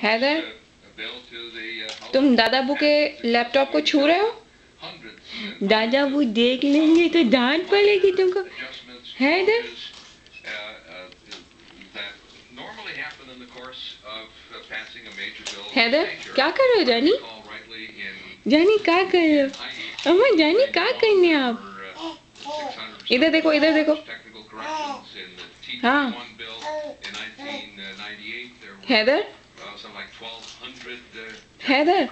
हैदर, तुम दादाबू के लैपटॉप को छू रहे हो? दादाबू देख लेंगे तो डांट पड़ेगी तुमको। हैदर, हैदर क्या कर रहे हो जानी? जानी क्या कर रहे हो? अम्मा जानी क्या करने आप? इधर देखो, इधर देखो। हाँ हैदर, हैदर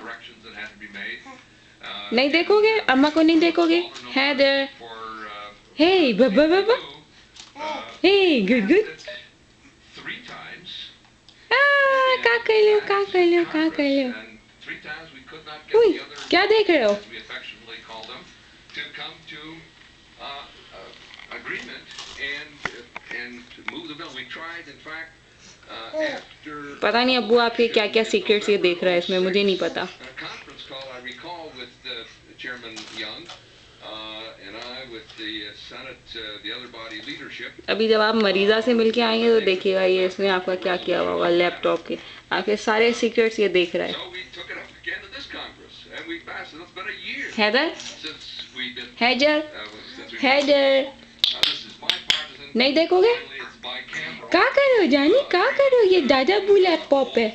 नहीं देखोगे? अम्मा को नहीं देखोगे? हैदर, हे बाबा बाबा, हे गुड गुड। क्या कर रहे हो, क्या कर रहे हो, क्या कर रहे हो? उई, क्या देख रहे हो? पता नहीं अब्बू आपके क्या क्या सीक्रेट्स ये देख रहा है इसमें, मुझे नहीं पता। अभी जब आप मरीजा से मिलके आएंगे तो देखिएगा ये इसने आपका क्या किया होगा लैपटॉप के, आपके सारे सीक्रेट्स ये देख रहा है। हैदर, हैदर, हैदर नहीं देखोगे? क्या कर रहे हो जानी, क्या कर रहे हो? ये दादाबू लैपटॉप है।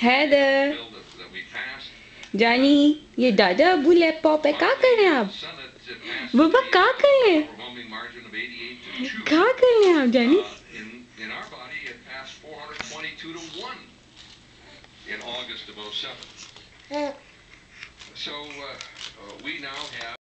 हैदर, जानी ये दादाबू लैपटॉप है, क्या कर रहे हैं आप? बाबा क्या कर रहे हैं? क्या कर रहे हैं आप जानी?